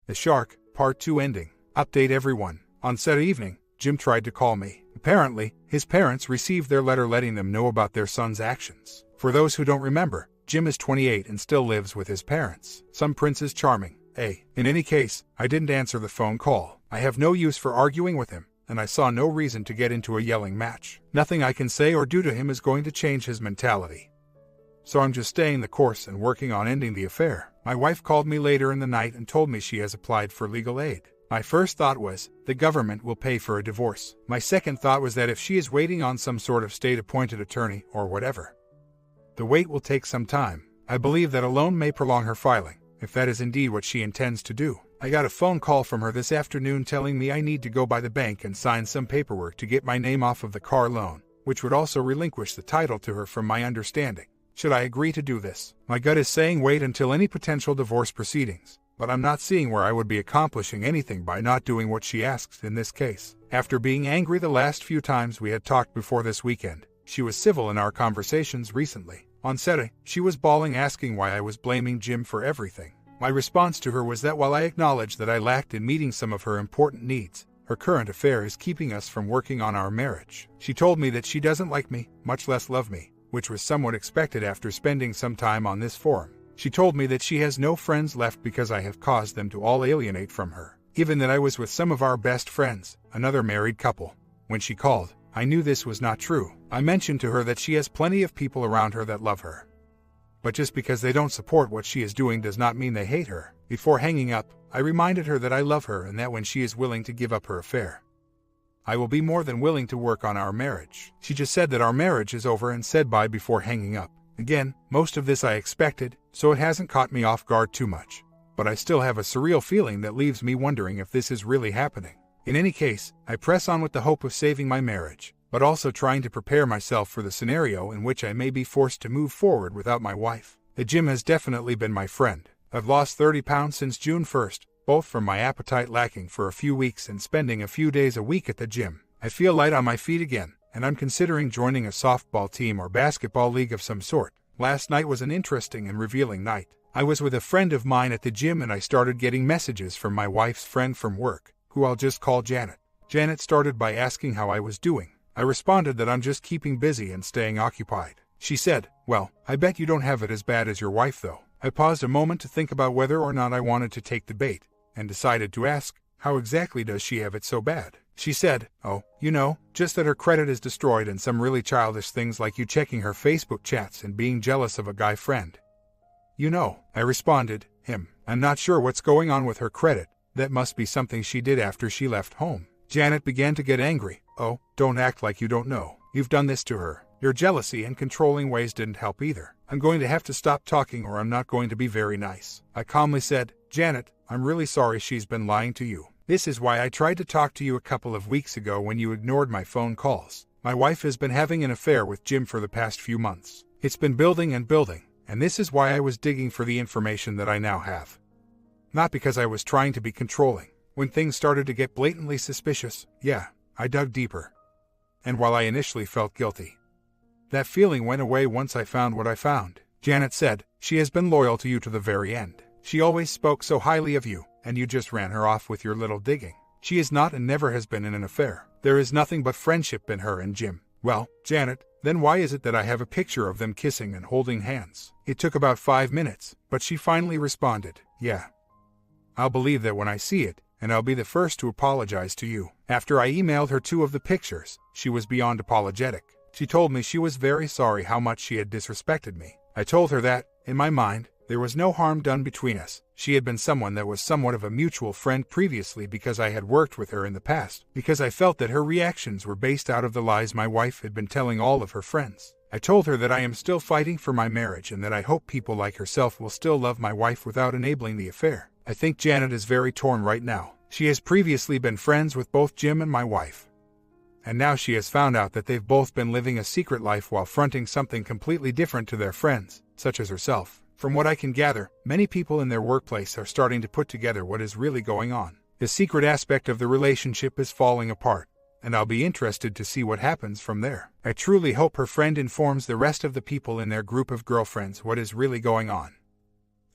The Shark, Part 2 ending. Update everyone. On said evening, Jim tried to call me. Apparently, his parents received their letter letting them know about their son's actions. For those who don't remember, Jim is 28 and still lives with his parents. Some Prince is charming. In any case, I didn't answer the phone call. I have no use for arguing with him, and I saw no reason to get into a yelling match. Nothing I can say or do to him is going to change his mentality. So I'm just staying the course and working on ending the affair. My wife called me later in the night and told me she has applied for legal aid. My first thought was, the government will pay for a divorce. My second thought was that if she is waiting on some sort of state-appointed attorney or whatever, the wait will take some time. I believe that a loan may prolong her filing, if that is indeed what she intends to do. I got a phone call from her this afternoon telling me I need to go by the bank and sign some paperwork to get my name off of the car loan, which would also relinquish the title to her from my understanding. Should I agree to do this? My gut is saying wait until any potential divorce proceedings, but I'm not seeing where I would be accomplishing anything by not doing what she asks in this case. After being angry the last few times we had talked before this weekend, she was civil in our conversations recently. On Saturday, she was bawling asking why I was blaming Jim for everything. My response to her was that while I acknowledged that I lacked in meeting some of her important needs, her current affair is keeping us from working on our marriage. She told me that she doesn't like me, much less love me, which was somewhat expected after spending some time on this forum. She told me that she has no friends left because I have caused them to all alienate from her. Given that I was with some of our best friends, another married couple, when she called, I knew this was not true. I mentioned to her that she has plenty of people around her that love her. But just because they don't support what she is doing does not mean they hate her. Before hanging up, I reminded her that I love her and that when she is willing to give up her affair, I will be more than willing to work on our marriage. She just said that our marriage is over and said bye before hanging up. Again, most of this I expected, so it hasn't caught me off guard too much. But I still have a surreal feeling that leaves me wondering if this is really happening. In any case, I press on with the hope of saving my marriage, but also trying to prepare myself for the scenario in which I may be forced to move forward without my wife. The gym has definitely been my friend. I've lost 30 pounds since June 1st, both from my appetite lacking for a few weeks and spending a few days a week at the gym. I feel light on my feet again, and I'm considering joining a softball team or basketball league of some sort. Last night was an interesting and revealing night. I was with a friend of mine at the gym and I started getting messages from my wife's friend from work, who I'll just call Janet. Janet started by asking how I was doing. I responded that I'm just keeping busy and staying occupied. She said, "Well, I bet you don't have it as bad as your wife though." I paused a moment to think about whether or not I wanted to take the bait, and decided to ask, how exactly does she have it so bad? She said, "Oh, you know, just that her credit is destroyed and some really childish things like you checking her Facebook chats and being jealous of a guy friend." "You know," I responded, "I'm not sure what's going on with her credit. That must be something she did after she left home." Janet began to get angry. "Oh, don't act like you don't know. You've done this to her. Your jealousy and controlling ways didn't help either. I'm going to have to stop talking or I'm not going to be very nice." I calmly said, "Janet, I'm really sorry she's been lying to you. This is why I tried to talk to you a couple of weeks ago when you ignored my phone calls. My wife has been having an affair with Jim for the past few months. It's been building and building, and this is why I was digging for the information that I now have. Not because I was trying to be controlling. When things started to get blatantly suspicious, I dug deeper. And while I initially felt guilty, that feeling went away once I found what I found." Janet said, "She has been loyal to you to the very end. She always spoke so highly of you, and you just ran her off with your little digging. She is not and never has been in an affair. There is nothing but friendship in her and Jim." "Well, Janet, then why is it that I have a picture of them kissing and holding hands?" It took about 5 minutes, but she finally responded, "Yeah. I'll believe that when I see it, and I'll be the first to apologize to you." After I emailed her 2 of the pictures, she was beyond apologetic. She told me she was very sorry how much she had disrespected me. I told her that, in my mind, there was no harm done between us. She had been someone that was somewhat of a mutual friend previously because I had worked with her in the past, because I felt that her reactions were based out of the lies my wife had been telling all of her friends. I told her that I am still fighting for my marriage and that I hope people like herself will still love my wife without enabling the affair. I think Janet is very torn right now. She has previously been friends with both Jim and my wife. And now she has found out that they've both been living a secret life while fronting something completely different to their friends, such as herself. From what I can gather, many people in their workplace are starting to put together what is really going on. The secret aspect of the relationship is falling apart, and I'll be interested to see what happens from there. I truly hope her friend informs the rest of the people in their group of girlfriends what is really going on,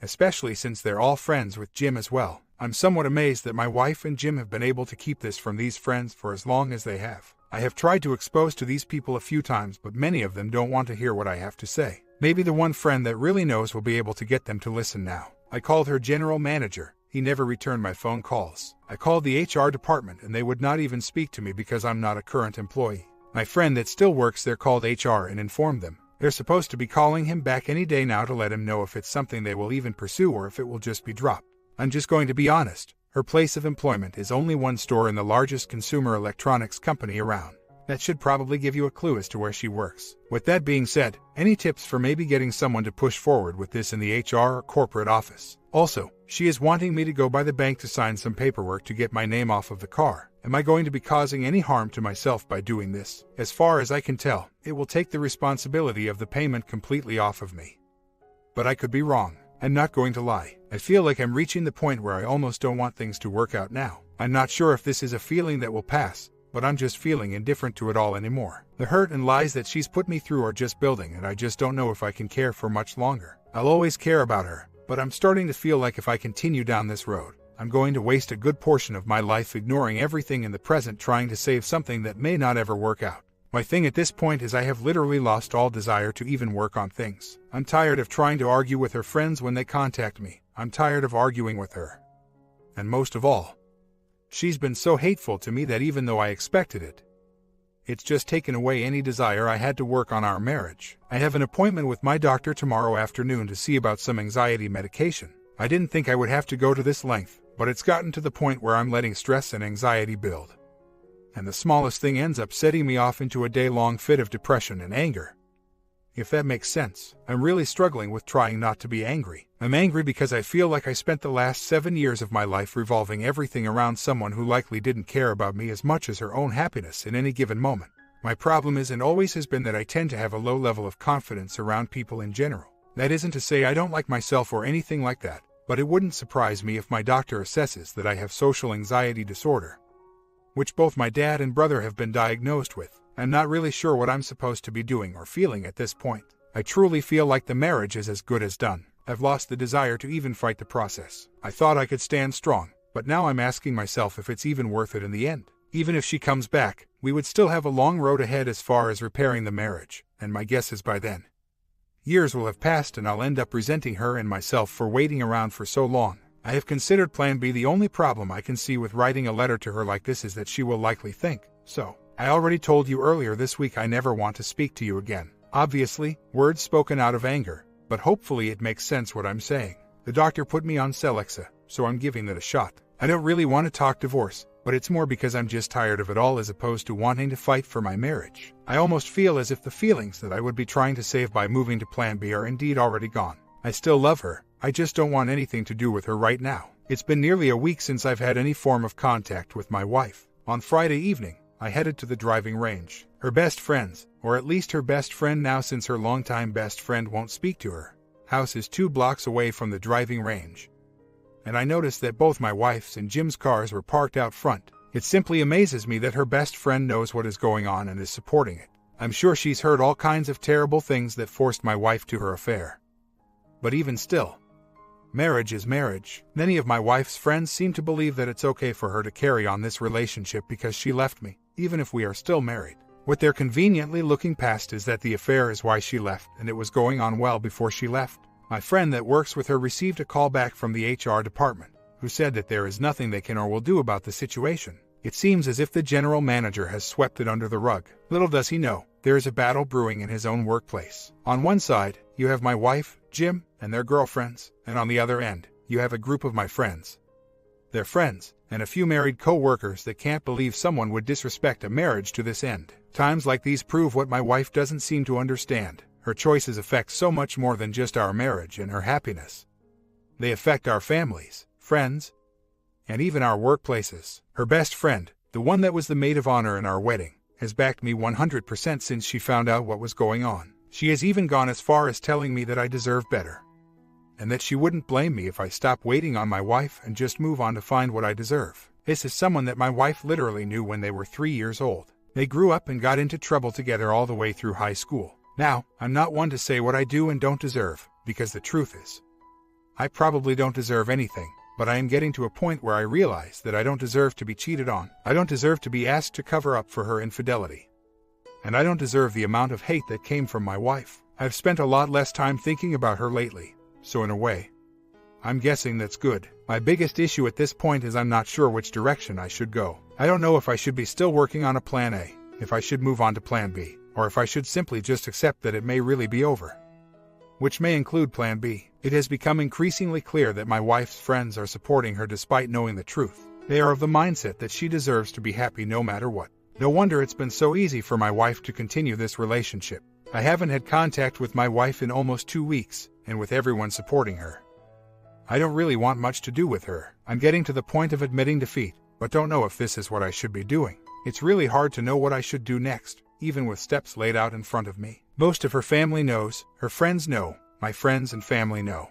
especially since they're all friends with Jim as well. I'm somewhat amazed that my wife and Jim have been able to keep this from these friends for as long as they have. I have tried to expose to these people a few times, but many of them don't want to hear what I have to say. Maybe the one friend that really knows will be able to get them to listen now. I called her general manager. He never returned my phone calls. I called the HR department and they would not even speak to me because I'm not a current employee. My friend that still works there called HR and informed them. They're supposed to be calling him back any day now to let him know if it's something they will even pursue or if it will just be dropped. I'm just going to be honest. Her place of employment is only one store in the largest consumer electronics company around. That should probably give you a clue as to where she works. With that being said, any tips for maybe getting someone to push forward with this in the HR or corporate office? Also, she is wanting me to go by the bank to sign some paperwork to get my name off of the car. Am I going to be causing any harm to myself by doing this? As far as I can tell, it will take the responsibility of the payment completely off of me. But I could be wrong. I'm not going to lie. I feel like I'm reaching the point where I almost don't want things to work out now. I'm not sure if this is a feeling that will pass, but I'm just feeling indifferent to it all anymore. The hurt and lies that she's put me through are just building, and I just don't know if I can care for much longer. I'll always care about her, but I'm starting to feel like if I continue down this road, I'm going to waste a good portion of my life ignoring everything in the present trying to save something that may not ever work out. My thing at this point is I have literally lost all desire to even work on things. I'm tired of trying to argue with her friends when they contact me. I'm tired of arguing with her. And most of all, she's been so hateful to me that even though I expected it, it's just taken away any desire I had to work on our marriage. I have an appointment with my doctor tomorrow afternoon to see about some anxiety medication. I didn't think I would have to go to this length, but it's gotten to the point where I'm letting stress and anxiety build. And the smallest thing ends up setting me off into a day-long fit of depression and anger. If that makes sense, I'm really struggling with trying not to be angry. I'm angry because I feel like I spent the last 7 years of my life revolving everything around someone who likely didn't care about me as much as her own happiness in any given moment. My problem is and always has been that I tend to have a low level of confidence around people in general. That isn't to say I don't like myself or anything like that, but it wouldn't surprise me if my doctor assesses that I have social anxiety disorder, which both my dad and brother have been diagnosed with. I'm not really sure what I'm supposed to be doing or feeling at this point. I truly feel like the marriage is as good as done. I've lost the desire to even fight the process. I thought I could stand strong, but now I'm asking myself if it's even worth it in the end. Even if she comes back, we would still have a long road ahead as far as repairing the marriage, and my guess is by then, years will have passed and I'll end up resenting her and myself for waiting around for so long. I have considered Plan B. The only problem I can see with writing a letter to her like this is that she will likely think, so. I already told you earlier this week I never want to speak to you again. Obviously, words spoken out of anger, but hopefully it makes sense what I'm saying. The doctor put me on Celexa, so I'm giving it a shot. I don't really want to talk divorce, but it's more because I'm just tired of it all as opposed to wanting to fight for my marriage. I almost feel as if the feelings that I would be trying to save by moving to Plan B are indeed already gone. I still love her. I just don't want anything to do with her right now. It's been nearly a week since I've had any form of contact with my wife. On Friday evening, I headed to the driving range. Her best friends, or at least her best friend now since her longtime best friend won't speak to her, house is 2 blocks away from the driving range. And I noticed that both my wife's and Jim's cars were parked out front. It simply amazes me that her best friend knows what is going on and is supporting it. I'm sure she's heard all kinds of terrible things that forced my wife to her affair. But even still, marriage is marriage. Many of my wife's friends seem to believe that it's okay for her to carry on this relationship because she left me, even if we are still married. What they're conveniently looking past is that the affair is why she left, and it was going on well before she left. My friend that works with her received a call back from the HR department, who said that there is nothing they can or will do about the situation. It seems as if the general manager has swept it under the rug. Little does he know, there is a battle brewing in his own workplace. On one side, you have my wife, Jim, and their girlfriends, and on the other end, you have a group of my friends, their friends, and a few married co-workers that can't believe someone would disrespect a marriage to this end. Times like these prove what my wife doesn't seem to understand. Her choices affect so much more than just our marriage and her happiness. They affect our families, friends, and even our workplaces. Her best friend, the one that was the maid of honor in our wedding, has backed me 100% since she found out what was going on. She has even gone as far as telling me that I deserve better, and that she wouldn't blame me if I stop waiting on my wife and just move on to find what I deserve. This is someone that my wife literally knew when they were 3 years old. They grew up and got into trouble together all the way through high school. Now, I'm not one to say what I do and don't deserve, because the truth is, I probably don't deserve anything, but I am getting to a point where I realize that I don't deserve to be cheated on. I don't deserve to be asked to cover up for her infidelity. And I don't deserve the amount of hate that came from my wife. I've spent a lot less time thinking about her lately, so in a way, I'm guessing that's good. My biggest issue at this point is I'm not sure which direction I should go. I don't know if I should be still working on a plan A, if I should move on to plan B, or if I should simply just accept that it may really be over, which may include plan B. It has become increasingly clear that my wife's friends are supporting her despite knowing the truth. They are of the mindset that she deserves to be happy no matter what. No wonder it's been so easy for my wife to continue this relationship. I haven't had contact with my wife in almost 2 weeks, and with everyone supporting her, I don't really want much to do with her. I'm getting to the point of admitting defeat, but don't know if this is what I should be doing. It's really hard to know what I should do next, even with steps laid out in front of me. Most of her family knows, her friends know, my friends and family know.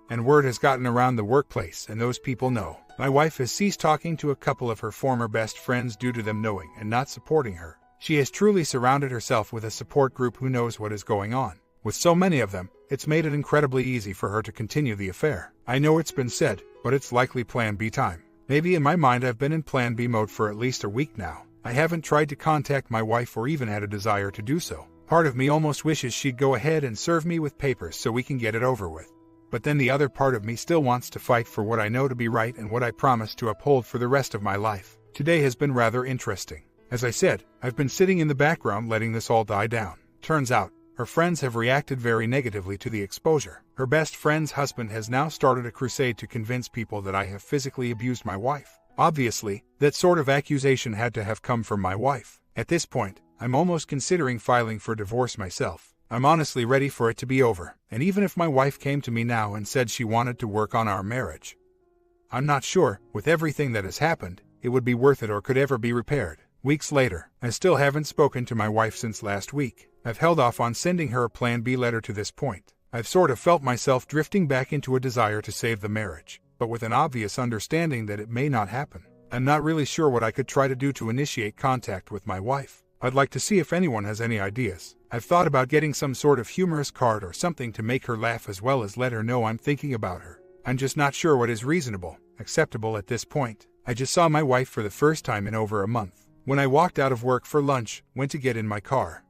And word has gotten around the workplace, and those people know. My wife has ceased talking to a couple of her former best friends due to them knowing and not supporting her. She has truly surrounded herself with a support group who knows what is going on. With so many of them, it's made it incredibly easy for her to continue the affair. I know it's been said, but it's likely plan B time. Maybe in my mind I've been in plan B mode for at least a week now. I haven't tried to contact my wife or even had a desire to do so. Part of me almost wishes she'd go ahead and serve me with papers so we can get it over with. But then the other part of me still wants to fight for what I know to be right and what I promise to uphold for the rest of my life. Today has been rather interesting. As I said, I've been sitting in the background letting this all die down. Turns out, her friends have reacted very negatively to the exposure. Her best friend's husband has now started a crusade to convince people that I have physically abused my wife. Obviously, that sort of accusation had to have come from my wife. At this point, I'm almost considering filing for divorce myself. I'm honestly ready for it to be over, and even if my wife came to me now and said she wanted to work on our marriage, I'm not sure, with everything that has happened, it would be worth it or could ever be repaired. Weeks later, I still haven't spoken to my wife since last week. I've held off on sending her a plan B letter to this point. I've sort of felt myself drifting back into a desire to save the marriage, but with an obvious understanding that it may not happen. I'm not really sure what I could try to do to initiate contact with my wife. I'd like to see if anyone has any ideas. I've thought about getting some sort of humorous card or something to make her laugh as well as let her know I'm thinking about her. I'm just not sure what is reasonable, acceptable at this point. I just saw my wife for the first time in over a month. When I walked out of work for lunch, went to get in my car,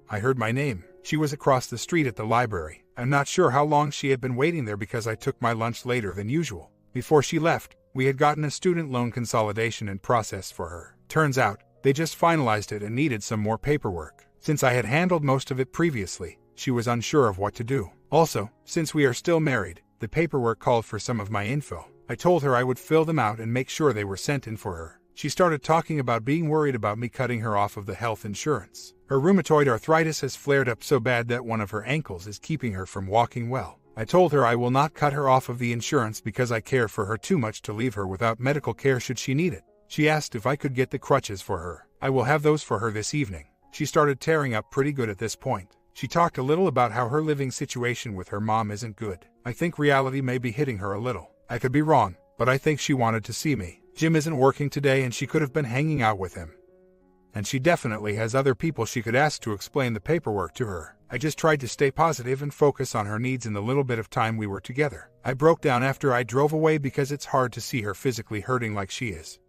I heard my name. She was across the street at the library. I'm not sure how long she had been waiting there because I took my lunch later than usual. Before she left, we had gotten a student loan consolidation in process for her. Turns out, they just finalized it and needed some more paperwork. Since I had handled most of it previously, she was unsure of what to do. Also, since we are still married, the paperwork called for some of my info. I told her I would fill them out and make sure they were sent in for her. She started talking about being worried about me cutting her off of the health insurance. Her rheumatoid arthritis has flared up so bad that one of her ankles is keeping her from walking well. I told her I will not cut her off of the insurance because I care for her too much to leave her without medical care should she need it. She asked if I could get the crutches for her. I will have those for her this evening. She started tearing up pretty good at this point. She talked a little about how her living situation with her mom isn't good. I think reality may be hitting her a little. I could be wrong, but I think she wanted to see me. Jim isn't working today and she could have been hanging out with him. And she definitely has other people she could ask to explain the paperwork to her. I just tried to stay positive and focus on her needs in the little bit of time we were together. I broke down after I drove away because it's hard to see her physically hurting like she is.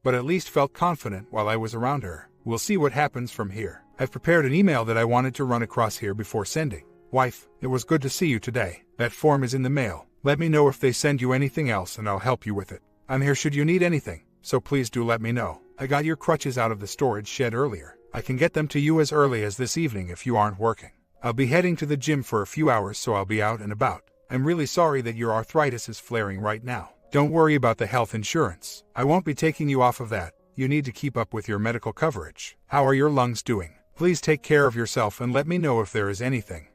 But at least felt confident while I was around her. We'll see what happens from here. I've prepared an email that I wanted to run across here before sending. Wife, it was good to see you today. That form is in the mail. Let me know if they send you anything else and I'll help you with it. I'm here should you need anything, so please do let me know. I got your crutches out of the storage shed earlier. I can get them to you as early as this evening if you aren't working. I'll be heading to the gym for a few hours so I'll be out and about. I'm really sorry that your arthritis is flaring right now. Don't worry about the health insurance. I won't be taking you off of that. You need to keep up with your medical coverage. How are your lungs doing? Please take care of yourself and let me know if there is anything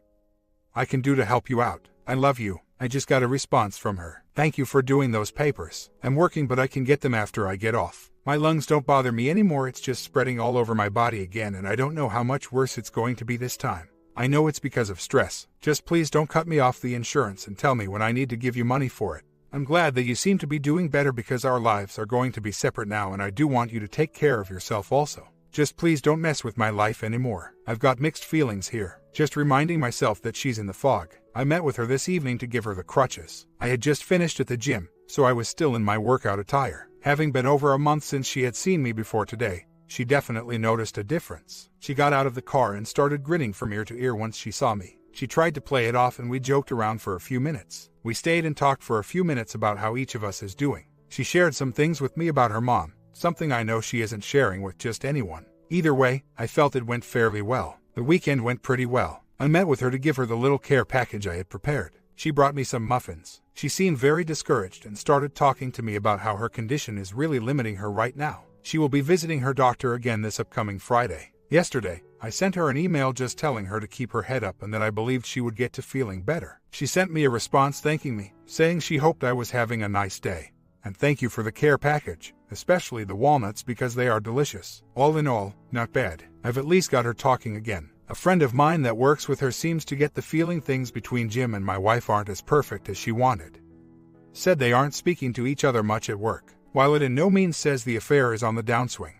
I can do to help you out. I love you. I just got a response from her. Thank you for doing those papers. I'm working but I can get them after I get off. My lungs don't bother me anymore, it's just spreading all over my body again and I don't know how much worse it's going to be this time. I know it's because of stress. Just please don't cut me off the insurance and tell me when I need to give you money for it. I'm glad that you seem to be doing better because our lives are going to be separate now and I do want you to take care of yourself also. Just please don't mess with my life anymore. I've got mixed feelings here. Just reminding myself that she's in the fog. I met with her this evening to give her the crutches. I had just finished at the gym, so I was still in my workout attire. Having been over a month since she had seen me before today, she definitely noticed a difference. She got out of the car and started grinning from ear to ear once she saw me. She tried to play it off and we joked around for a few minutes. We stayed and talked for a few minutes about how each of us is doing. She shared some things with me about her mom, something I know she isn't sharing with just anyone. Either way, I felt it went fairly well. The weekend went pretty well. I met with her to give her the little care package I had prepared. She brought me some muffins. She seemed very discouraged and started talking to me about how her condition is really limiting her right now. She will be visiting her doctor again this upcoming Friday. Yesterday, I sent her an email just telling her to keep her head up and that I believed she would get to feeling better. She sent me a response thanking me, saying she hoped I was having a nice day. And thank you for the care package, especially the walnuts because they are delicious. All in all, not bad. I've at least got her talking again. A friend of mine that works with her seems to get the feeling things between Jim and my wife aren't as perfect as she wanted. Said they aren't speaking to each other much at work, while it in no means says the affair is on the downswing.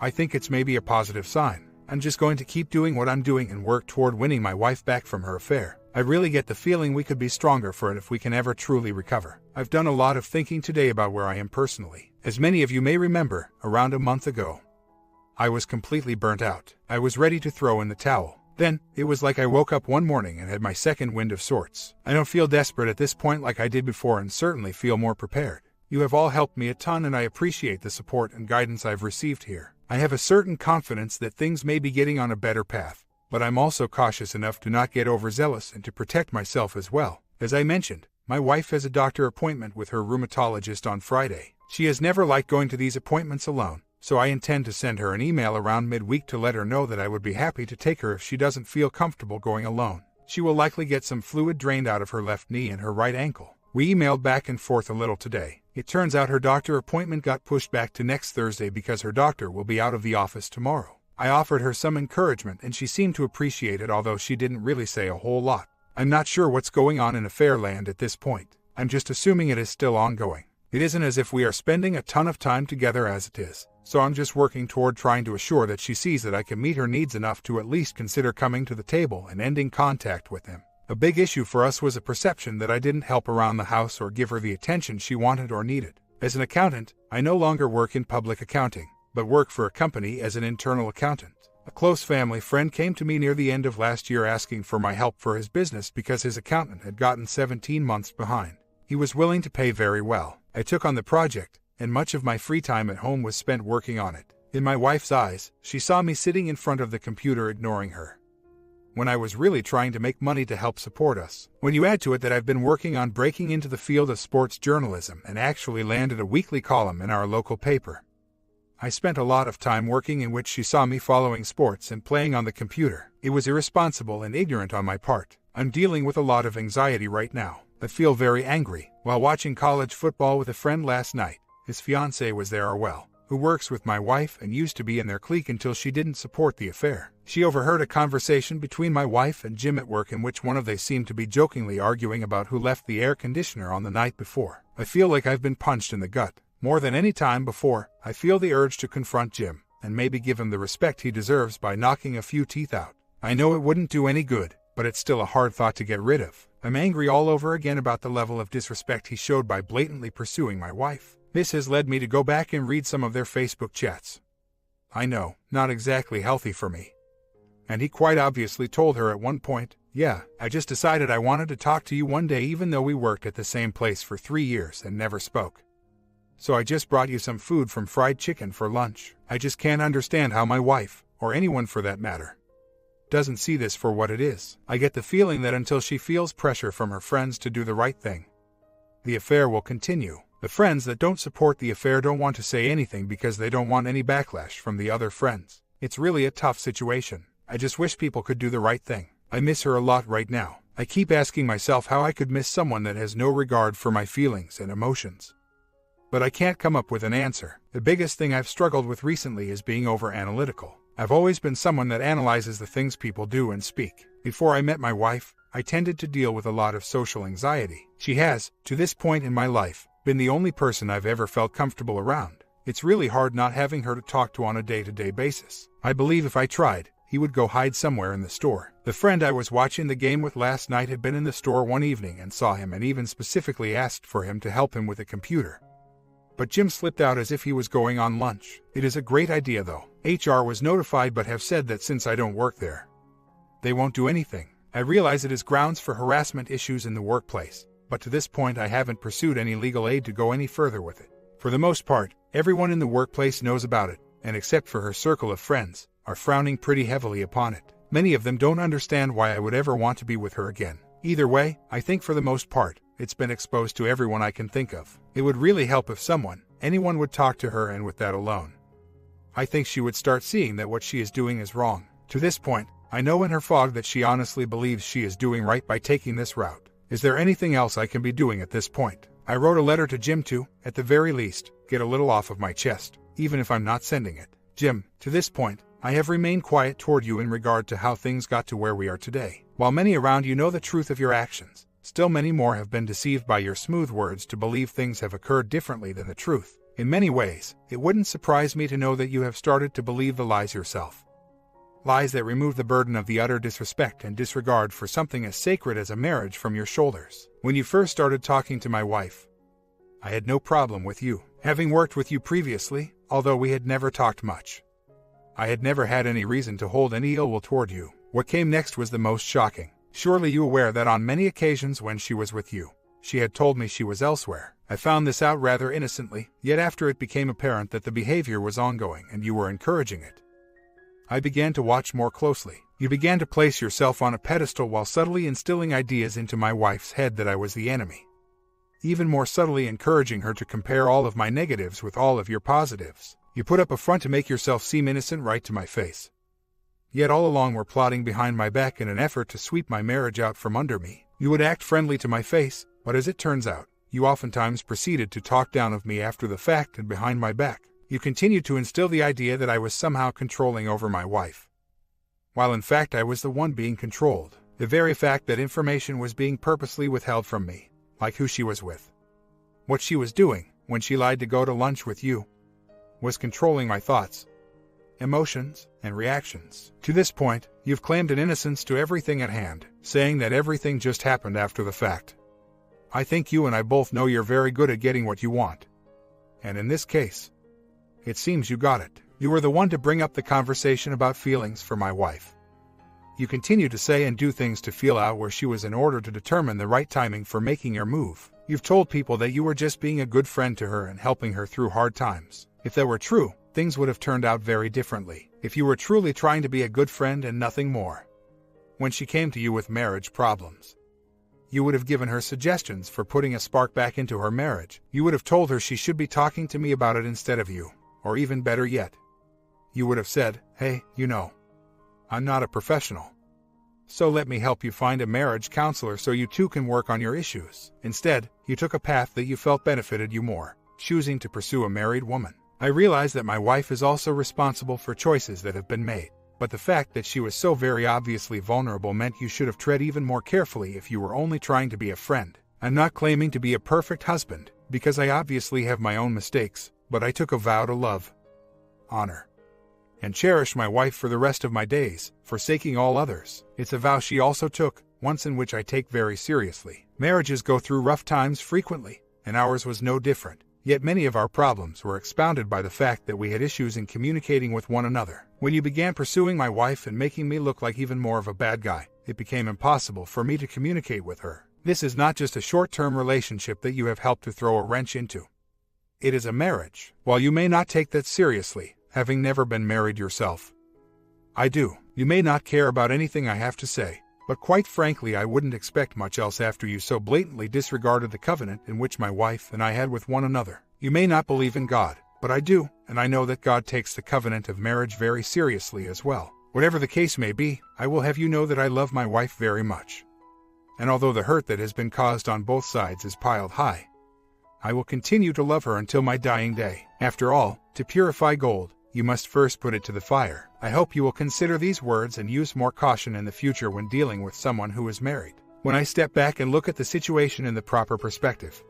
I think it's maybe a positive sign. I'm just going to keep doing what I'm doing and work toward winning my wife back from her affair. I really get the feeling we could be stronger for it if we can ever truly recover. I've done a lot of thinking today about where I am personally. As many of you may remember, around a month ago, I was completely burnt out. I was ready to throw in the towel. Then, it was like I woke up one morning and had my second wind of sorts. I don't feel desperate at this point like I did before and certainly feel more prepared. You have all helped me a ton and I appreciate the support and guidance I've received here. I have a certain confidence that things may be getting on a better path, but I'm also cautious enough to not get overzealous and to protect myself as well. As I mentioned, my wife has a doctor appointment with her rheumatologist on Friday. She has never liked going to these appointments alone, so I intend to send her an email around midweek to let her know that I would be happy to take her if she doesn't feel comfortable going alone. She will likely get some fluid drained out of her left knee and her right ankle. We emailed back and forth a little today. It turns out her doctor appointment got pushed back to next Thursday because her doctor will be out of the office tomorrow. I offered her some encouragement and she seemed to appreciate it, although she didn't really say a whole lot. I'm not sure what's going on in Affairland at this point. I'm just assuming it is still ongoing. It isn't as if we are spending a ton of time together as it is, so I'm just working toward trying to assure that she sees that I can meet her needs enough to at least consider coming to the table and ending contact with him. A big issue for us was a perception that I didn't help around the house or give her the attention she wanted or needed. As an accountant, I no longer work in public accounting, but work for a company as an internal accountant. A close family friend came to me near the end of last year asking for my help for his business because his accountant had gotten 17 months behind. He was willing to pay very well. I took on the project, and much of my free time at home was spent working on it. In my wife's eyes, she saw me sitting in front of the computer ignoring her, when I was really trying to make money to help support us. When you add to it that I've been working on breaking into the field of sports journalism and actually landed a weekly column in our local paper, I spent a lot of time working in which she saw me following sports and playing on the computer. It was irresponsible and ignorant on my part. I'm dealing with a lot of anxiety right now. I feel very angry. While watching college football with a friend last night, his fiancée was there, who works with my wife and used to be in their clique until she didn't support the affair. She overheard a conversation between my wife and Jim at work in which one of they seemed to be jokingly arguing about who left the air conditioner on the night before. I feel like I've been punched in the gut. More than any time before, I feel the urge to confront Jim and maybe give him the respect he deserves by knocking a few teeth out. I know it wouldn't do any good, but it's still a hard thought to get rid of. I'm angry all over again about the level of disrespect he showed by blatantly pursuing my wife. This has led me to go back and read some of their Facebook chats. I know, not exactly healthy for me. And he quite obviously told her at one point, "Yeah, I just decided I wanted to talk to you one day even though we worked at the same place for 3 years and never spoke. So I just brought you some food from fried chicken for lunch." I just can't understand how my wife, or anyone for that matter, doesn't see this for what it is. I get the feeling that until she feels pressure from her friends to do the right thing, the affair will continue. The friends that don't support the affair don't want to say anything because they don't want any backlash from the other friends. It's really a tough situation. I just wish people could do the right thing. I miss her a lot right now. I keep asking myself how I could miss someone that has no regard for my feelings and emotions, but I can't come up with an answer. The biggest thing I've struggled with recently is being over-analytical. I've always been someone that analyzes the things people do and speak. Before I met my wife, I tended to deal with a lot of social anxiety. She has, to this point in my life, been the only person I've ever felt comfortable around. It's really hard not having her to talk to on a day-to-day basis. I believe if I tried, he would go hide somewhere in the store. The friend I was watching the game with last night had been in the store one evening and saw him and even specifically asked for him to help him with a computer. But Jim slipped out as if he was going on lunch. It is a great idea though. HR was notified but have said that since I don't work there, they won't do anything. I realize it is grounds for harassment issues in the workplace, but to this point I haven't pursued any legal aid to go any further with it. For the most part, everyone in the workplace knows about it, and except for her circle of friends, are frowning pretty heavily upon it. Many of them don't understand why I would ever want to be with her again. Either way, I think for the most part, it's been exposed to everyone I can think of. It would really help if anyone would talk to her, and with that alone, I think she would start seeing that what she is doing is wrong. To this point, I know in her fog that she honestly believes she is doing right by taking this route. Is there anything else I can be doing at this point? I wrote a letter to Jim to, at the very least, get a little off of my chest, even if I'm not sending it. Jim, to this point, I have remained quiet toward you in regard to how things got to where we are today. While many around you know the truth of your actions, still many more have been deceived by your smooth words to believe things have occurred differently than the truth. In many ways, it wouldn't surprise me to know that you have started to believe the lies yourself. Lies that remove the burden of the utter disrespect and disregard for something as sacred as a marriage from your shoulders. When you first started talking to my wife, I had no problem with you, having worked with you previously, although we had never talked much. I had never had any reason to hold any ill will toward you. What came next was the most shocking. Surely you aware that on many occasions when she was with you, she had told me she was elsewhere. I found this out rather innocently, yet after it became apparent that the behavior was ongoing and you were encouraging it, I began to watch more closely. You began to place yourself on a pedestal while subtly instilling ideas into my wife's head that I was the enemy. Even more subtly encouraging her to compare all of my negatives with all of your positives. You put up a front to make yourself seem innocent right to my face. Yet all along were plotting behind my back in an effort to sweep my marriage out from under me. You would act friendly to my face, but as it turns out, you oftentimes proceeded to talk down of me after the fact and behind my back. You continued to instill the idea that I was somehow controlling over my wife, while in fact I was the one being controlled. The very fact that information was being purposely withheld from me, like who she was with, what she was doing when she lied to go to lunch with you, was controlling my thoughts, emotions, and reactions. To this point, you've claimed an innocence to everything at hand, saying that everything just happened after the fact. I think you and I both know you're very good at getting what you want. And in this case, it seems you got it. You were the one to bring up the conversation about feelings for my wife. You continue to say and do things to feel out where she was in order to determine the right timing for making your move. You've told people that you were just being a good friend to her and helping her through hard times. If that were true, things would have turned out very differently. If you were truly trying to be a good friend and nothing more. When she came to you with marriage problems, you would have given her suggestions for putting a spark back into her marriage. You would have told her she should be talking to me about it instead of you. Or even better yet, you would have said, hey, you know, I'm not a professional, so let me help you find a marriage counselor so you two can work on your issues. Instead, you took a path that you felt benefited you more, choosing to pursue a married woman. I realize that my wife is also responsible for choices that have been made, but the fact that she was so very obviously vulnerable meant you should have tread even more carefully if you were only trying to be a friend. I'm not claiming to be a perfect husband, because I obviously have my own mistakes, but I took a vow to love, honor, and cherish my wife for the rest of my days, forsaking all others. It's a vow she also took, once in which I take very seriously. Marriages go through rough times frequently, and ours was no different. Yet many of our problems were expounded by the fact that we had issues in communicating with one another. When you began pursuing my wife and making me look like even more of a bad guy, it became impossible for me to communicate with her. This is not just a short-term relationship that you have helped to throw a wrench into. It is a marriage. While you may not take that seriously, having never been married yourself, I do. You may not care about anything I have to say, but quite frankly I wouldn't expect much else after you so blatantly disregarded the covenant in which my wife and I had with one another. You may not believe in God, but I do, and I know that God takes the covenant of marriage very seriously as well. Whatever the case may be, I will have you know that I love my wife very much. And although the hurt that has been caused on both sides is piled high, I will continue to love her until my dying day. After all, to purify gold, you must first put it to the fire. I hope you will consider these words and use more caution in the future when dealing with someone who is married. When I step back and look at the situation in the proper perspective,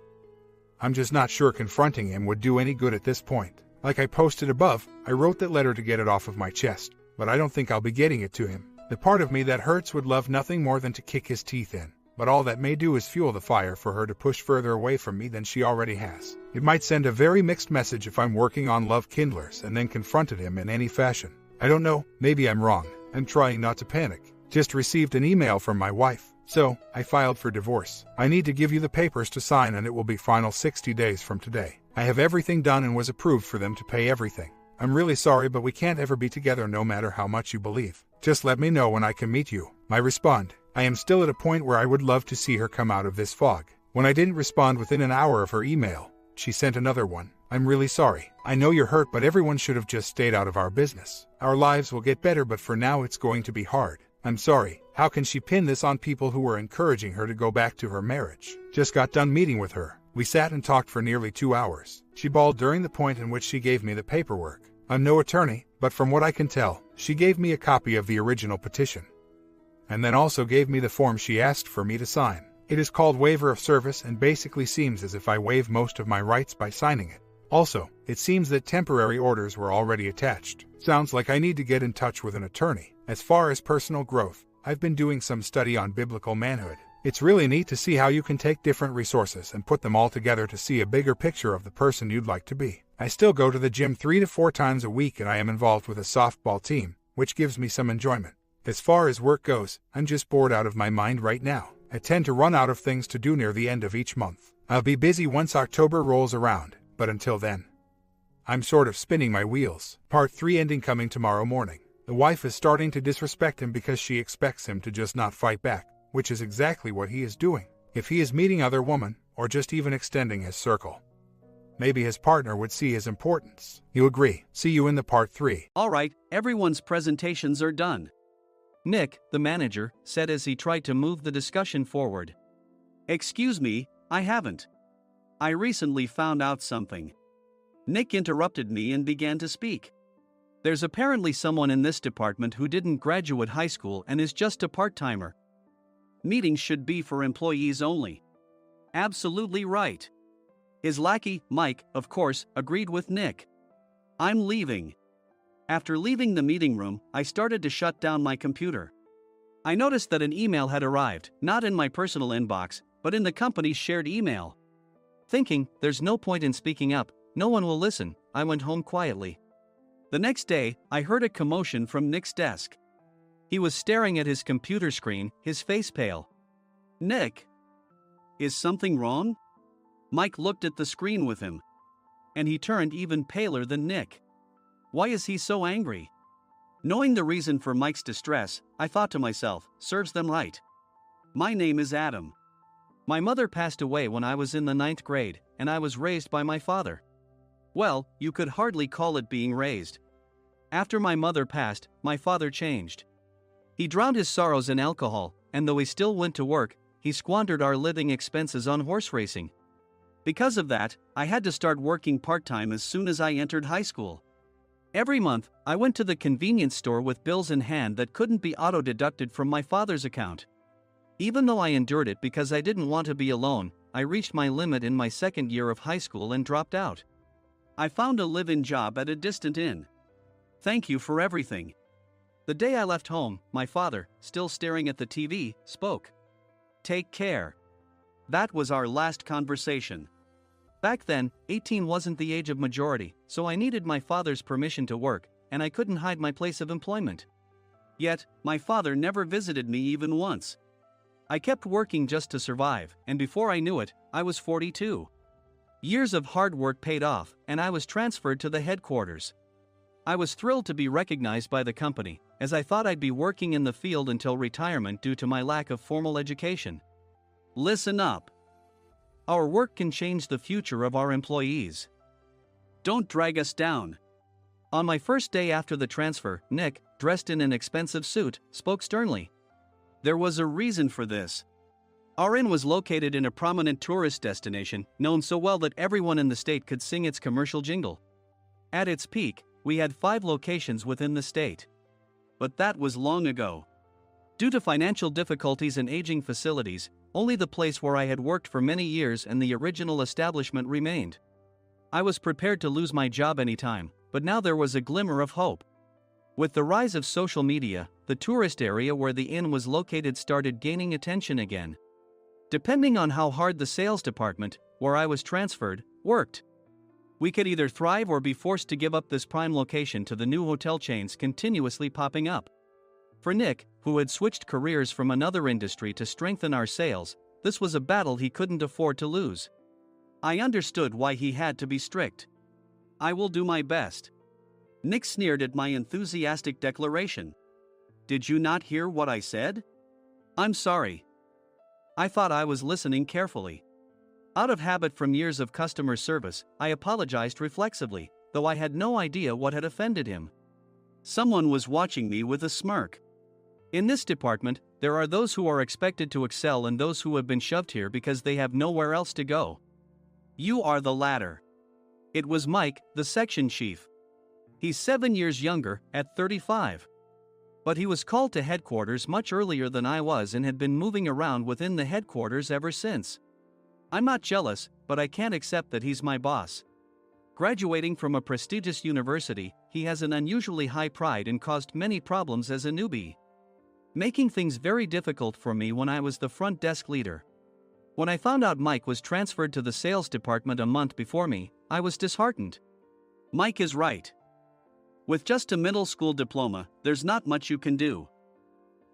I'm just not sure confronting him would do any good at this point. Like I posted above, I wrote that letter to get it off of my chest. but I don't think I'll be getting it to him. The part of me that hurts would love nothing more than to kick his teeth in, but all that may do is fuel the fire for her to push further away from me than she already has. It might send a very mixed message if I'm working on love kindlers and then confronted him in any fashion. I don't know, maybe I'm wrong. I'm trying not to panic. Just received an email from my wife, so I filed for divorce. I need to give you the papers to sign and it will be final 60 days from today. I have everything done and was approved for them to pay everything. I'm really sorry, but we can't ever be together no matter how much you believe. Just let me know when I can meet you. I respond. I am still at a point where I would love to see her come out of this fog. When I didn't respond within an hour of her email, she sent another one. I'm really sorry. I know you're hurt, but everyone should have just stayed out of our business. Our lives will get better, but for now it's going to be hard. I'm sorry. How can she pin this on people who were encouraging her to go back to her marriage? Just got done meeting with her. We sat and talked for nearly 2 hours. She bawled during the point in which she gave me the paperwork. I'm no attorney, but from what I can tell, she gave me a copy of the original petition, and then also gave me the form she asked for me to sign. It is called waiver of service and basically seems as if I waive most of my rights by signing it. Also, it seems that temporary orders were already attached. Sounds like I need to get in touch with an attorney. As far as personal growth, I've been doing some study on biblical manhood. It's really neat to see how you can take different resources and put them all together to see a bigger picture of the person you'd like to be. I still go to the gym 3 to 4 times a week and I am involved with a softball team, which gives me some enjoyment. As far as work goes, I'm just bored out of my mind right now. I tend to run out of things to do near the end of each month. I'll be busy once October rolls around, but until then, I'm sort of spinning my wheels. Part 3 ending coming tomorrow morning. The wife is starting to disrespect him because she expects him to just not fight back, which is exactly what he is doing. If he is meeting other women, or just even extending his circle, maybe his partner would see his importance. You agree? See you in the part 3. Alright, everyone's presentations are done. Nick, the manager, said as he tried to move the discussion forward. Excuse me, I haven't. I recently found out something. Nick interrupted me and began to speak. There's apparently someone in this department who didn't graduate high school and is just a part-timer. Meetings should be for employees only. Absolutely right. His lackey, Mike, of course, agreed with Nick. I'm leaving. After leaving the meeting room, I started to shut down my computer. I noticed that an email had arrived, not in my personal inbox, but in the company's shared email. Thinking, there's no point in speaking up, no one will listen, I went home quietly. The next day, I heard a commotion from Nick's desk. He was staring at his computer screen, his face pale. Nick! Is something wrong? Mike looked at the screen with him. And he turned even paler than Nick. Why is he so angry? Knowing the reason for Mike's distress, I thought to myself, serves them right. My name is Adam. My mother passed away when I was in the 9th grade, and I was raised by my father. Well, you could hardly call it being raised. After my mother passed, my father changed. He drowned his sorrows in alcohol, and though he still went to work, he squandered our living expenses on horse racing. Because of that, I had to start working part-time as soon as I entered high school. Every month, I went to the convenience store with bills in hand that couldn't be auto-deducted from my father's account. Even though I endured it because I didn't want to be alone, I reached my limit in my 2nd year of high school and dropped out. I found a live-in job at a distant inn. Thank you for everything. The day I left home, my father, still staring at the TV, spoke. Take care. That was our last conversation. Back then, 18 wasn't the age of majority, so I needed my father's permission to work, and I couldn't hide my place of employment. Yet, my father never visited me even once. I kept working just to survive, and before I knew it, I was 42. Years of hard work paid off, and I was transferred to the headquarters. I was thrilled to be recognized by the company, as I thought I'd be working in the field until retirement due to my lack of formal education. Listen up. Our work can change the future of our employees. Don't drag us down. On my first day after the transfer, Nick, dressed in an expensive suit, spoke sternly. There was a reason for this. Our inn was located in a prominent tourist destination, known so well that everyone in the state could sing its commercial jingle. At its peak, we had 5 locations within the state. But that was long ago. Due to financial difficulties and aging facilities, only the place where I had worked for many years and the original establishment remained. I was prepared to lose my job anytime, but now there was a glimmer of hope. With the rise of social media, the tourist area where the inn was located started gaining attention again. Depending on how hard the sales department, where I was transferred, worked, we could either thrive or be forced to give up this prime location to the new hotel chains continuously popping up. For Nick, who had switched careers from another industry to strengthen our sales, this was a battle he couldn't afford to lose. I understood why he had to be strict. "I will do my best." Nick sneered at my enthusiastic declaration. "Did you not hear what I said?" "I'm sorry." I thought I was listening carefully. Out of habit from years of customer service, I apologized reflexively, though I had no idea what had offended him. Someone was watching me with a smirk. In this department, there are those who are expected to excel and those who have been shoved here because they have nowhere else to go. You are the latter. It was Mike, the section chief. He's 7 years younger, at 35. But he was called to headquarters much earlier than I was and had been moving around within the headquarters ever since. I'm not jealous, but I can't accept that he's my boss. Graduating from a prestigious university, he has an unusually high pride and caused many problems as a newbie, making things very difficult for me when I was the front desk leader. When I found out Mike was transferred to the sales department a month before me, I was disheartened. Mike is right. With just a middle school diploma, there's not much you can do.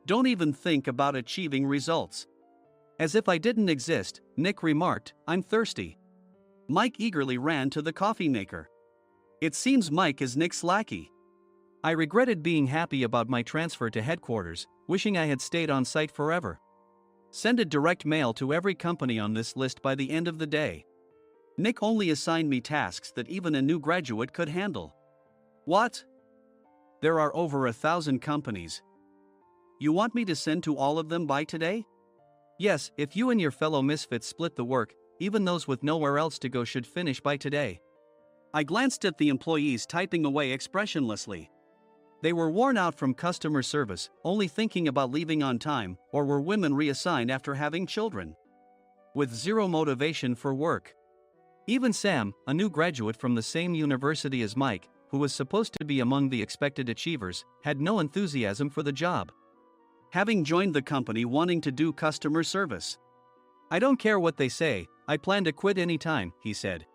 Don't even think about achieving results. As if I didn't exist, Nick remarked, "I'm thirsty." Mike eagerly ran to the coffee maker. It seems Mike is Nick's lackey. I regretted being happy about my transfer to headquarters, wishing I had stayed on site forever. Send a direct mail to every company on this list by the end of the day. Nick only assigned me tasks that even a new graduate could handle. What? There are over 1,000 companies. You want me to send to all of them by today? Yes, if you and your fellow misfits split the work, even those with nowhere else to go should finish by today. I glanced at the employees typing away expressionlessly. They were worn out from customer service, only thinking about leaving on time, or were women reassigned after having children, with zero motivation for work. Even Sam, a new graduate from the same university as Mike, who was supposed to be among the expected achievers, had no enthusiasm for the job, having joined the company wanting to do customer service. "I don't care what they say, I plan to quit any time," he said.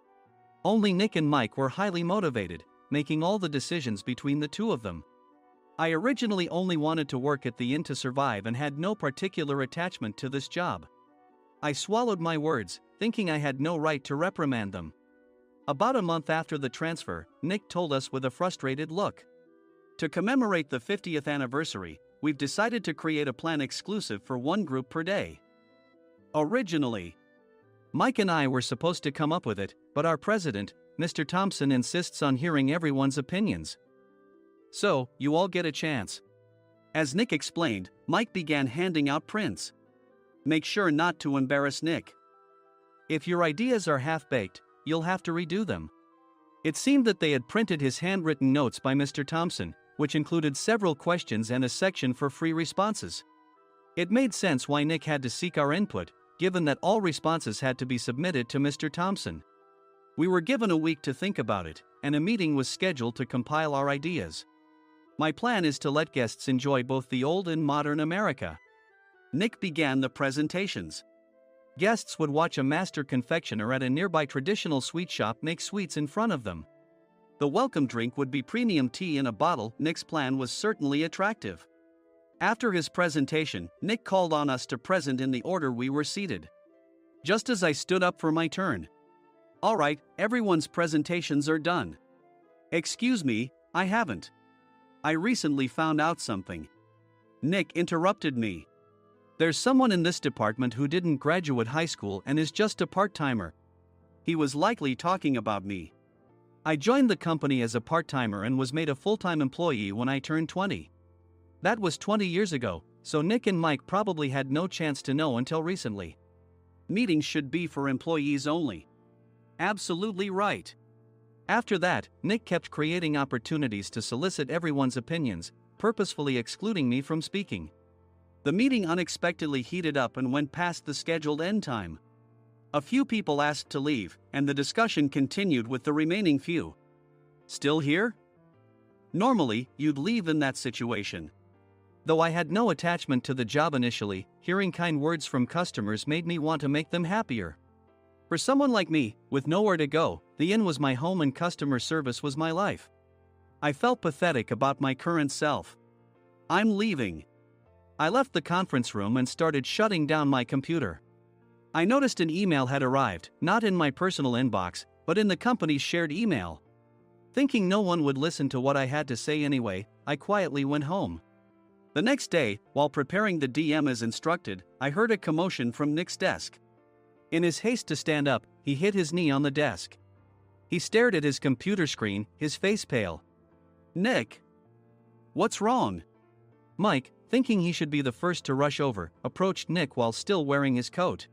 Only Nick and Mike were highly motivated, making all the decisions between the two of them. I originally only wanted to work at the inn to survive and had no particular attachment to this job. I swallowed my words, thinking I had no right to reprimand them. About a month after the transfer, Nick told us with a frustrated look, "To commemorate the 50th anniversary, we've decided to create a plan exclusive for one group per day." Originally, Mike and I were supposed to come up with it, but our president, Mr. Thompson, insists on hearing everyone's opinions. "So, you all get a chance." As Nick explained, Mike began handing out prints. "Make sure not to embarrass Nick. If your ideas are half-baked, you'll have to redo them." It seemed that they had printed his handwritten notes by Mr. Thompson, which included several questions and a section for free responses. It made sense why Nick had to seek our input, given that all responses had to be submitted to Mr. Thompson. We were given a week to think about it, and a meeting was scheduled to compile our ideas. My plan is to let guests enjoy both the old and modern America. Nick began the presentations. Guests would watch a master confectioner at a nearby traditional sweet shop make sweets in front of them. The welcome drink would be premium tea in a bottle. Nick's plan was certainly attractive. After his presentation, Nick called on us to present in the order we were seated. Just as I stood up for my turn. "All right, everyone's presentations are done." "Excuse me, I haven't. I recently found out something." Nick interrupted me. "There's someone in this department who didn't graduate high school and is just a part-timer." He was likely talking about me. I joined the company as a part-timer and was made a full-time employee when I turned 20. That was 20 years ago, so Nick and Mike probably had no chance to know until recently. Meetings should be for employees only. Absolutely right. After that, Nick kept creating opportunities to solicit everyone's opinions, purposefully excluding me from speaking. The meeting unexpectedly heated up and went past the scheduled end time. A few people asked to leave, and the discussion continued with the remaining few. "Still here?" Normally, you'd leave in that situation. Though I had no attachment to the job initially, hearing kind words from customers made me want to make them happier. For someone like me, with nowhere to go, the inn was my home and customer service was my life. I felt pathetic about my current self. I'm leaving. I left the conference room and started shutting down my computer. I noticed an email had arrived, not in my personal inbox, but in the company's shared email. Thinking no one would listen to what I had to say anyway, I quietly went home. The next day, while preparing the DM as instructed, I heard a commotion from Nick's desk. In his haste to stand up, he hit his knee on the desk. He stared at his computer screen, his face pale. "Nick! What's wrong?" Mike, thinking he should be the first to rush over, approached Nick while still wearing his coat.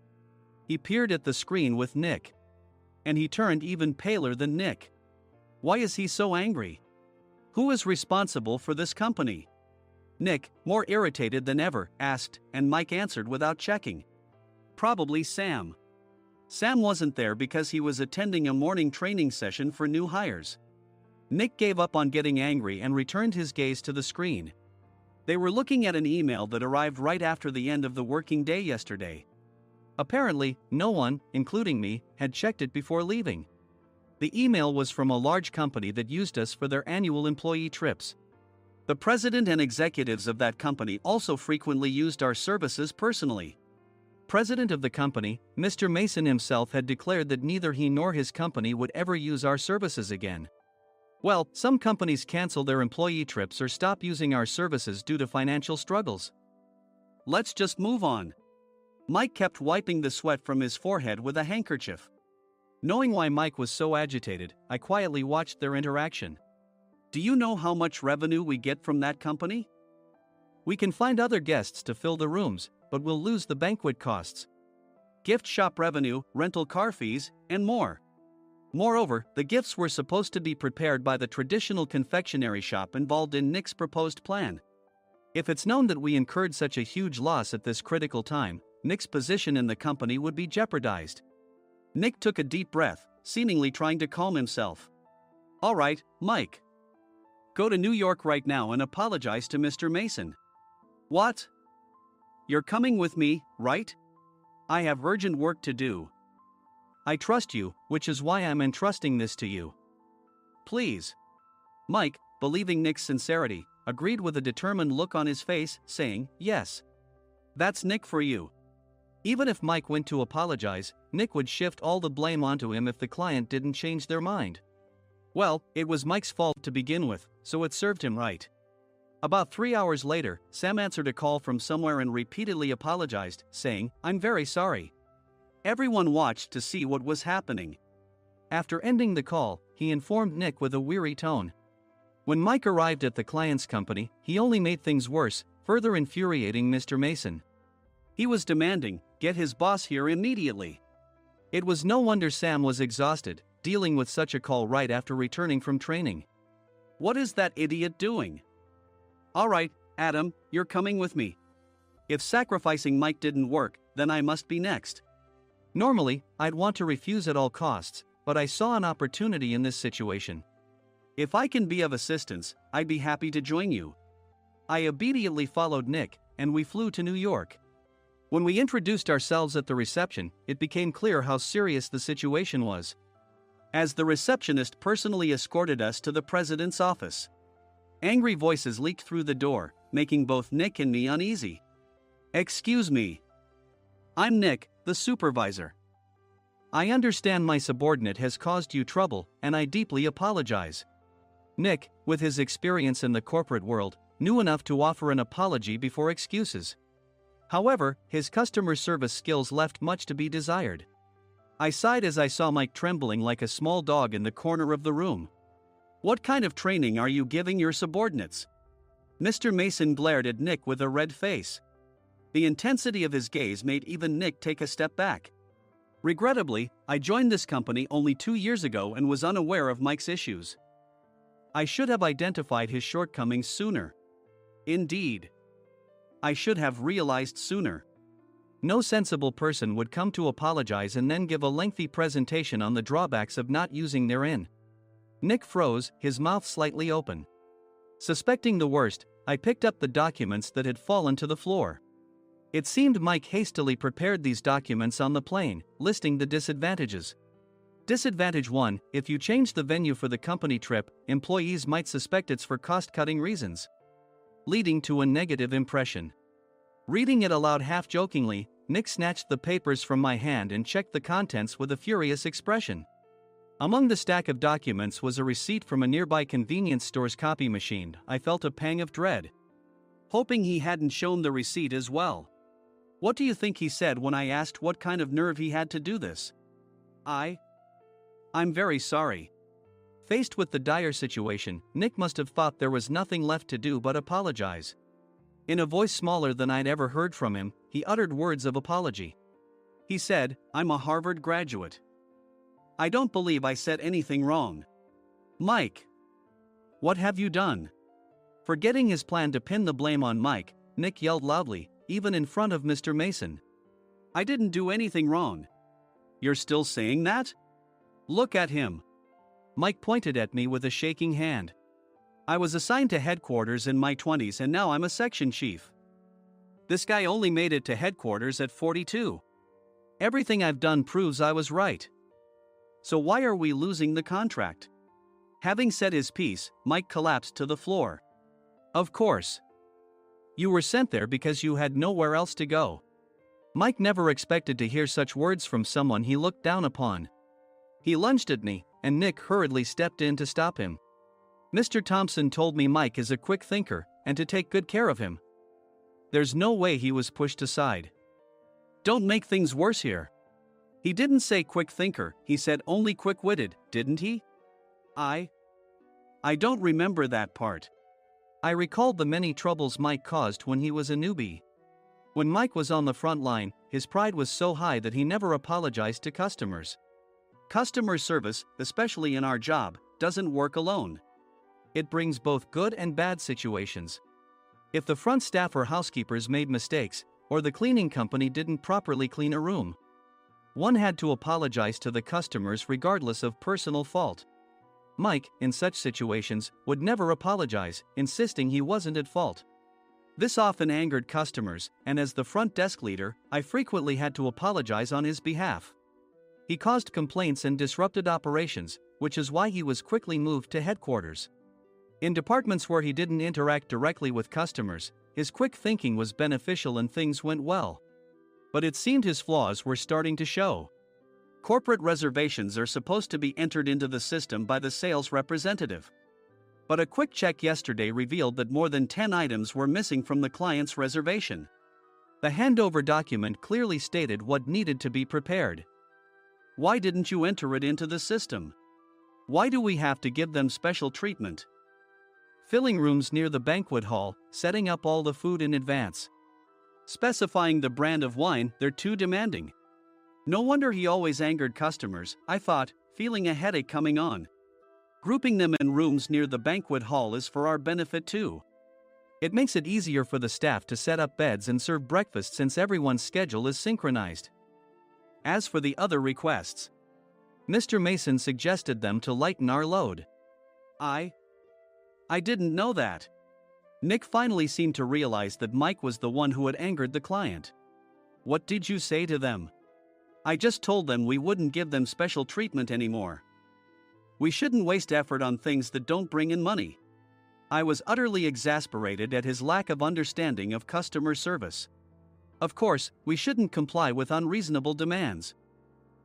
He peered at the screen with Nick. And he turned even paler than Nick. Why is he so angry? Who is responsible for this company? Nick, more irritated than ever, asked, and Mike answered without checking. Probably Sam. Sam wasn't there because he was attending a morning training session for new hires. Nick gave up on getting angry and returned his gaze to the screen. They were looking at an email that arrived right after the end of the working day yesterday. Apparently, no one, including me, had checked it before leaving. The email was from a large company that used us for their annual employee trips. The president and executives of that company also frequently used our services personally. President of the company, Mr. Mason himself, had declared that neither he nor his company would ever use our services again. Well, some companies cancel their employee trips or stop using our services due to financial struggles. Let's just move on. Mike kept wiping the sweat from his forehead with a handkerchief. Knowing why Mike was so agitated, I quietly watched their interaction. Do you know how much revenue we get from that company? We can find other guests to fill the rooms, but we'll lose the banquet costs, gift shop revenue, rental car fees, and more. Moreover, the gifts were supposed to be prepared by the traditional confectionery shop involved in Nick's proposed plan. If it's known that we incurred such a huge loss at this critical time, Nick's position in the company would be jeopardized. Nick took a deep breath, seemingly trying to calm himself. All right, Mike. Go to New York right now and apologize to Mr. Mason. What? You're coming with me, right? I have urgent work to do. I trust you, which is why I'm entrusting this to you. Please. Mike, believing Nick's sincerity, agreed with a determined look on his face, saying, yes. That's Nick for you. Even if Mike went to apologize, Nick would shift all the blame onto him if the client didn't change their mind. Well, it was Mike's fault to begin with, so it served him right. About 3 hours later, Sam answered a call from somewhere and repeatedly apologized, saying, I'm very sorry. Everyone watched to see what was happening. After ending the call, he informed Nick with a weary tone. When Mike arrived at the client's company, he only made things worse, further infuriating Mr. Mason. He was demanding, get his boss here immediately. It was no wonder Sam was exhausted, dealing with such a call right after returning from training. What is that idiot doing? All right, Adam, you're coming with me. If sacrificing Mike didn't work, then I must be next. Normally, I'd want to refuse at all costs, but I saw an opportunity in this situation. If I can be of assistance, I'd be happy to join you. I obediently followed Nick, and we flew to New York. When we introduced ourselves at the reception, it became clear how serious the situation was, as the receptionist personally escorted us to the president's office. Angry voices leaked through the door, making both Nick and me uneasy. Excuse me. I'm Nick, the supervisor. I understand my subordinate has caused you trouble, and I deeply apologize. Nick, with his experience in the corporate world, knew enough to offer an apology before excuses. However, his customer service skills left much to be desired. I sighed as I saw Mike trembling like a small dog in the corner of the room. What kind of training are you giving your subordinates? Mr. Mason glared at Nick with a red face. The intensity of his gaze made even Nick take a step back. Regrettably, I joined this company only 2 years ago and was unaware of Mike's issues. I should have identified his shortcomings sooner. Indeed. I should have realized sooner. No sensible person would come to apologize and then give a lengthy presentation on the drawbacks of not using their inn. Nick froze, his mouth slightly open. Suspecting the worst, I picked up the documents that had fallen to the floor. It seemed Mike hastily prepared these documents on the plane, listing the disadvantages. Disadvantage 1: if you change the venue for the company trip, employees might suspect it's for cost-cutting reasons, leading to a negative impression. Reading it aloud half-jokingly, Nick snatched the papers from my hand and checked the contents with a furious expression. Among the stack of documents was a receipt from a nearby convenience store's copy machine. I felt a pang of dread, hoping he hadn't shown the receipt as well. What do you think he said when I asked what kind of nerve he had to do this? I'm very sorry. Faced with the dire situation, Nick must have thought there was nothing left to do but apologize. In a voice smaller than I'd ever heard from him, he uttered words of apology. He said, "I'm a Harvard graduate. I don't believe I said anything wrong." Mike! What have you done? Forgetting his plan to pin the blame on Mike, Nick yelled loudly, even in front of Mr. Mason. "I didn't do anything wrong." "You're still saying that? Look at him." Mike pointed at me with a shaking hand. "I was assigned to headquarters in my 20s and now I'm a section chief. This guy only made it to headquarters at 42. Everything I've done proves I was right. So why are we losing the contract?" Having said his piece, Mike collapsed to the floor. "Of course. You were sent there because you had nowhere else to go." Mike never expected to hear such words from someone he looked down upon. He lunged at me, and Nick hurriedly stepped in to stop him. "Mr. Thompson told me Mike is a quick thinker, and to take good care of him." There's no way he was pushed aside. "Don't make things worse here." "He didn't say quick thinker, he said only quick-witted, didn't he?" I don't remember that part." I recalled the many troubles Mike caused when he was a newbie. When Mike was on the front line, his pride was so high that he never apologized to customers. Customer service, especially in our job, doesn't work alone. It brings both good and bad situations. If the front staff or housekeepers made mistakes, or the cleaning company didn't properly clean a room, one had to apologize to the customers regardless of personal fault. Mike, in such situations, would never apologize, insisting he wasn't at fault. This often angered customers, and as the front desk leader, I frequently had to apologize on his behalf. He caused complaints and disrupted operations, which is why he was quickly moved to headquarters. In departments where he didn't interact directly with customers, his quick thinking was beneficial and things went well. But it seemed his flaws were starting to show. Corporate reservations are supposed to be entered into the system by the sales representative. But a quick check yesterday revealed that more than 10 items were missing from the client's reservation. The handover document clearly stated what needed to be prepared. Why didn't you enter it into the system? Why do we have to give them special treatment? Filling rooms near the banquet hall, setting up all the food in advance. Specifying the brand of wine, they're too demanding. No wonder he always angered customers, I thought, feeling a headache coming on. Grouping them in rooms near the banquet hall is for our benefit too. It makes it easier for the staff to set up beds and serve breakfast since everyone's schedule is synchronized. As for the other requests, Mr. Mason suggested them to lighten our load. I didn't know that. Nick finally seemed to realize that Mike was the one who had angered the client. What did you say to them? I just told them we wouldn't give them special treatment anymore. We shouldn't waste effort on things that don't bring in money. I was utterly exasperated at his lack of understanding of customer service. Of course, we shouldn't comply with unreasonable demands.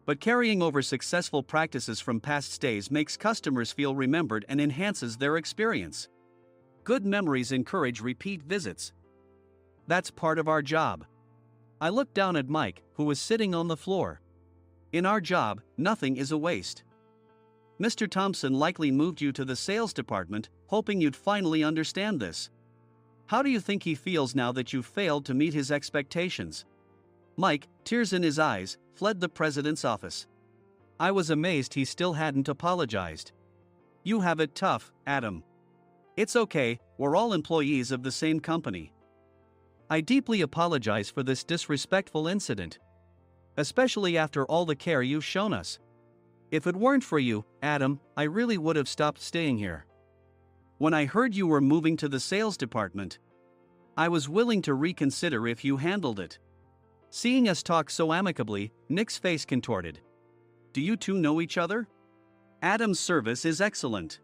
But carrying over successful practices from past stays makes customers feel remembered and enhances their experience. Good memories encourage repeat visits. That's part of our job. I looked down at Mike, who was sitting on the floor. In our job, nothing is a waste. Mr. Thompson likely moved you to the sales department, hoping you'd finally understand this. How do you think he feels now that you failed to meet his expectations? Mike, tears in his eyes, fled the president's office. I was amazed he still hadn't apologized. You have it tough, Adam. It's okay, we're all employees of the same company. I deeply apologize for this disrespectful incident. Especially after all the care you've shown us. If it weren't for you, Adam, I really would have stopped staying here. When I heard you were moving to the sales department, I was willing to reconsider if you handled it. Seeing us talk so amicably, Nick's face contorted. Do you two know each other? Adam's service is excellent.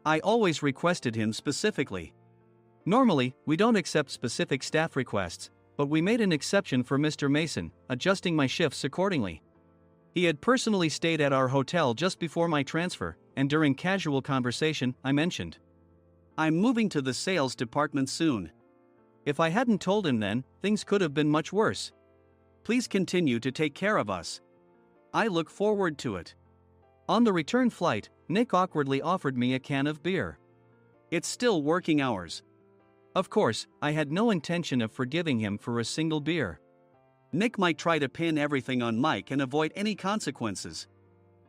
I always requested him specifically. Normally, we don't accept specific staff requests, but we made an exception for Mr. Mason, adjusting my shifts accordingly. He had personally stayed at our hotel just before my transfer, and during casual conversation, I mentioned, I'm moving to the sales department soon. If I hadn't told him then, things could have been much worse. Please continue to take care of us. I look forward to it. On the return flight, Nick awkwardly offered me a can of beer. It's still working hours. Of course, I had no intention of forgiving him for a single beer. Nick might try to pin everything on Mike and avoid any consequences.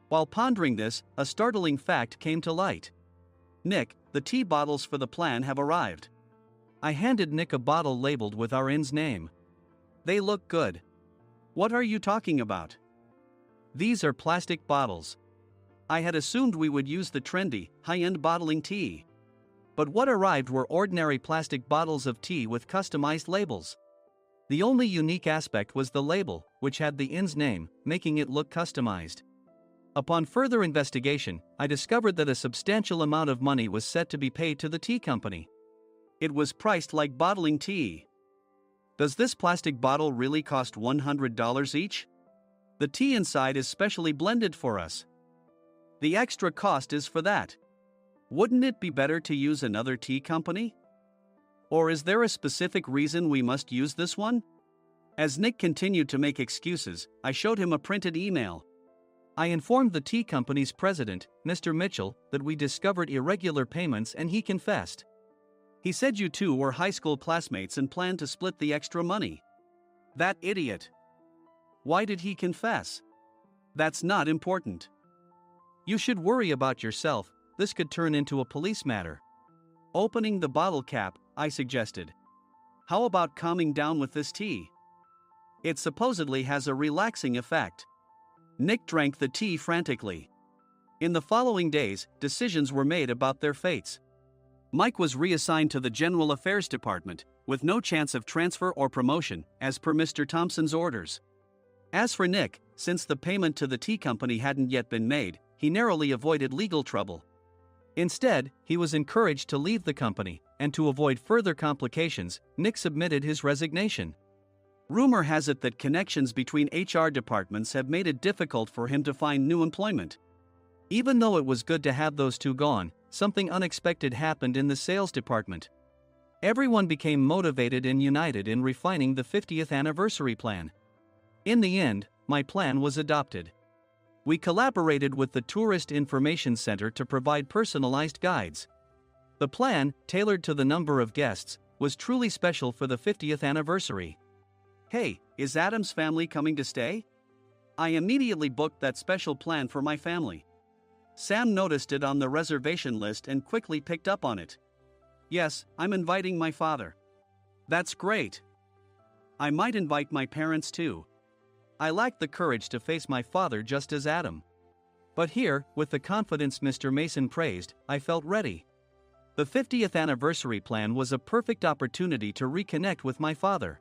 While pondering this, a startling fact came to light. Nick, the tea bottles for the plan have arrived. I handed Nick a bottle labeled with our inn's name. They look good. What are you talking about? These are plastic bottles. I had assumed we would use the trendy, high-end bottling tea. But what arrived were ordinary plastic bottles of tea with customized labels. The only unique aspect was the label, which had the inn's name, making it look customized. Upon further investigation, I discovered that a substantial amount of money was set to be paid to the tea company. It was priced like bottling tea. Does this plastic bottle really cost $100 each? The tea inside is specially blended for us. The extra cost is for that. Wouldn't it be better to use another tea company? Or is there a specific reason we must use this one? As Nick continued to make excuses, I showed him a printed email. I informed the tea company's president, Mr. Mitchell, that we discovered irregular payments and he confessed. He said you two were high school classmates and planned to split the extra money. That idiot. Why did he confess? That's not important. You should worry about yourself, this could turn into a police matter. Opening the bottle cap, I suggested. How about calming down with this tea? It supposedly has a relaxing effect. Nick drank the tea frantically. In the following days, decisions were made about their fates. Mike was reassigned to the General Affairs Department, with no chance of transfer or promotion, as per Mr. Thompson's orders. As for Nick, since the payment to the tea company hadn't yet been made, he narrowly avoided legal trouble. Instead, he was encouraged to leave the company, and to avoid further complications, Nick submitted his resignation. Rumor has it that connections between HR departments have made it difficult for him to find new employment. Even though it was good to have those two gone, something unexpected happened in the sales department. Everyone became motivated and united in refining the 50th anniversary plan. In the end, my plan was adopted. We collaborated with the Tourist Information Center to provide personalized guides. The plan, tailored to the number of guests, was truly special for the 50th anniversary. Hey, is Adam's family coming to stay? I immediately booked that special plan for my family. Sam noticed it on the reservation list and quickly picked up on it. Yes, I'm inviting my father. That's great. I might invite my parents too. I lacked the courage to face my father just as Adam. But here, with the confidence Mr. Mason praised, I felt ready. The 50th anniversary plan was a perfect opportunity to reconnect with my father.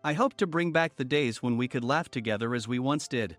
I hoped to bring back the days when we could laugh together as we once did.